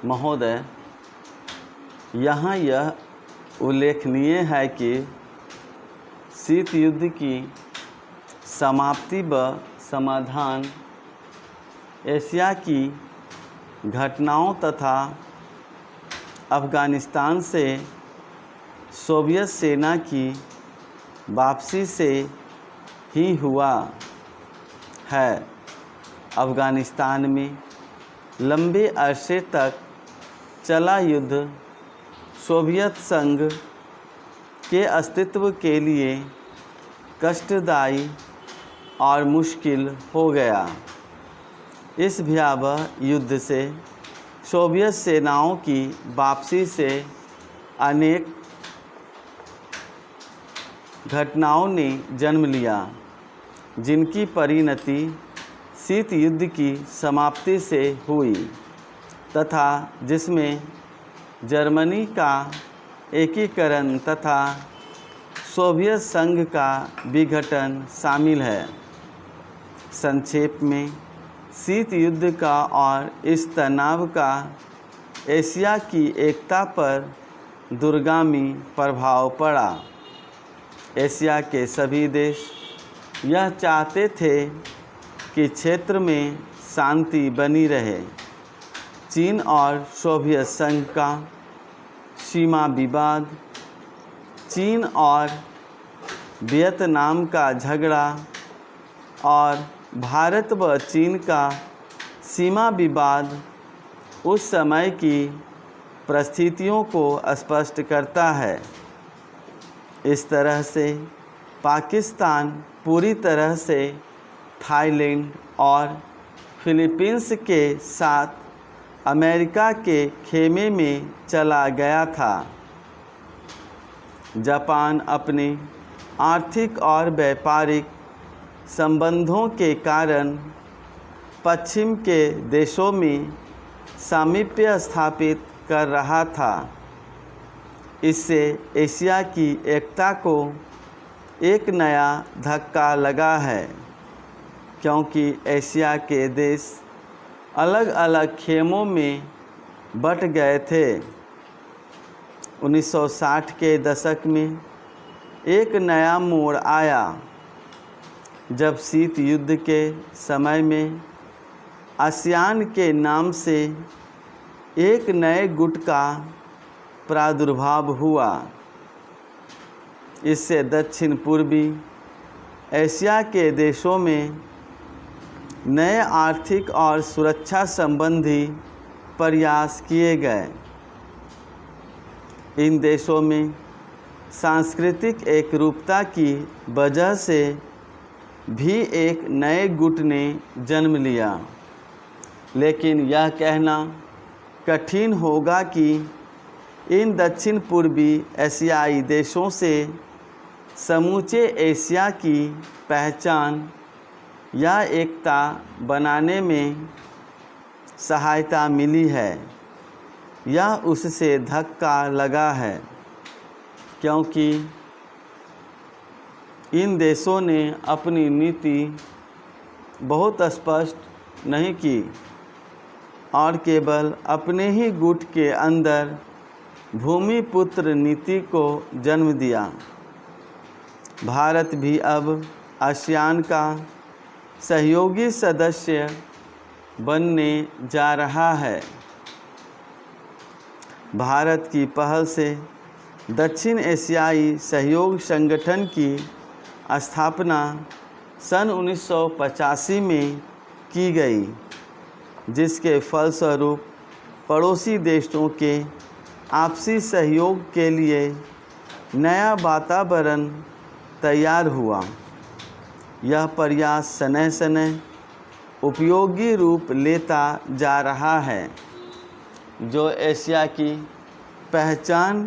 महोदय, यहाँ यह उल्लेखनीय है कि शीत युद्ध की समाप्ति व समाधान एशिया की घटनाओं तथा अफ़गानिस्तान से सोवियत सेना की वापसी से ही हुआ है। अफ़गानिस्तान में लंबे अरसे तक चला युद्ध सोवियत संघ के अस्तित्व के लिए कष्टदायी और मुश्किल हो गया। इस भयावह युद्ध से सोवियत सेनाओं की वापसी से अनेक घटनाओं ने जन्म लिया, जिनकी परिणति शीत युद्ध की समाप्ति से हुई तथा जिसमें जर्मनी का एकीकरण तथा सोवियत संघ का विघटन शामिल है। संक्षेप में, शीत युद्ध का और इस तनाव का एशिया की एकता पर दूरगामी प्रभाव पड़ा। एशिया के सभी देश यह चाहते थे कि क्षेत्र में शांति बनी रहे। चीन और सोवियत संघ का सीमा विवाद, चीन और वियतनाम का झगड़ा और भारत व चीन का सीमा विवाद उस समय की परिस्थितियों को स्पष्ट करता है। इस तरह से पाकिस्तान पूरी तरह से थाईलैंड और फिलीपींस के साथ अमेरिका के खेमे में चला गया था। जापान अपने आर्थिक और व्यापारिक संबंधों के कारण पश्चिम के देशों में सामीप्य स्थापित कर रहा था। इससे एशिया की एकता को एक नया धक्का लगा है, क्योंकि एशिया के देश अलग अलग खेमों में बट गए थे। 1960 के दशक में एक नया मोड़ आया, जब शीत युद्ध के समय में आसियान के नाम से एक नए गुट का प्रादुर्भाव हुआ। इससे दक्षिण पूर्वी एशिया के देशों में नए आर्थिक और सुरक्षा संबंधी प्रयास किए गए। इन देशों में सांस्कृतिक एकरूपता की वजह से भी एक नए गुट ने जन्म लिया। लेकिन यह कहना कठिन होगा कि इन दक्षिण पूर्वी एशियाई देशों से समूचे एशिया की पहचान या एकता बनाने में सहायता मिली है या उससे धक्का लगा है, क्योंकि इन देशों ने अपनी नीति बहुत स्पष्ट नहीं की और केवल अपने ही गुट के अंदर भूमिपुत्र नीति को जन्म दिया। भारत भी अब आसियान का सहयोगी सदस्य बनने जा रहा है। भारत की पहल से दक्षिण एशियाई सहयोग संगठन की स्थापना सन 1985 में की गई, जिसके फलस्वरूप पड़ोसी देशों के आपसी सहयोग के लिए नया वातावरण तैयार हुआ। यह प्रयास शनैः शनैः उपयोगी रूप लेता जा रहा है, जो एशिया की पहचान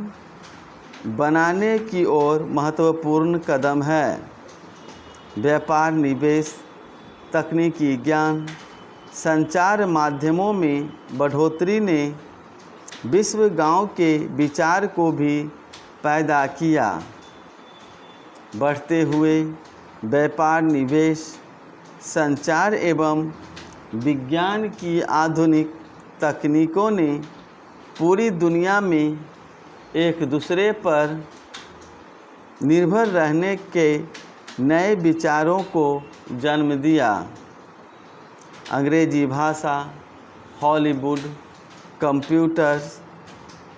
बनाने की ओर महत्वपूर्ण कदम है। व्यापार, निवेश, तकनीकी ज्ञान, संचार माध्यमों में बढ़ोतरी ने विश्व गांव के विचार को भी पैदा किया। बढ़ते हुए व्यापार, निवेश, संचार एवं विज्ञान की आधुनिक तकनीकों ने पूरी दुनिया में एक दूसरे पर निर्भर रहने के नए विचारों को जन्म दिया। अंग्रेजी भाषा, हॉलीवुड, कंप्यूटर्स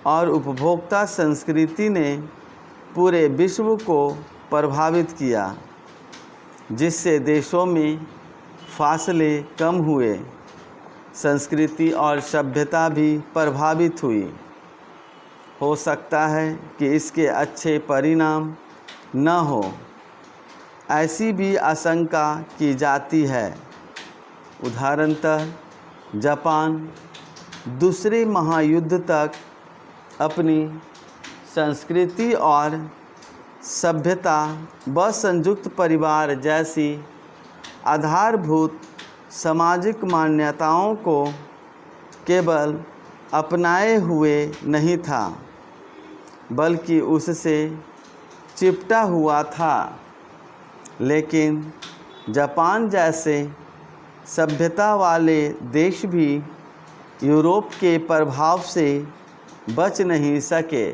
और उपभोक्ता संस्कृति ने पूरे विश्व को प्रभावित किया, जिससे देशों में फासले कम हुए, संस्कृति और सभ्यता भी प्रभावित हुई। हो सकता है कि इसके अच्छे परिणाम न हो, ऐसी भी आशंका की जाती है। उदाहरणतः जापान दूसरे महायुद्ध तक अपनी संस्कृति और सभ्यता व संयुक्त परिवार जैसी आधारभूत सामाजिक मान्यताओं को केवल अपनाए हुए नहीं था, बल्कि उससे चिपटा हुआ था। लेकिन जापान जैसे सभ्यता वाले देश भी यूरोप के प्रभाव से बच नहीं सके।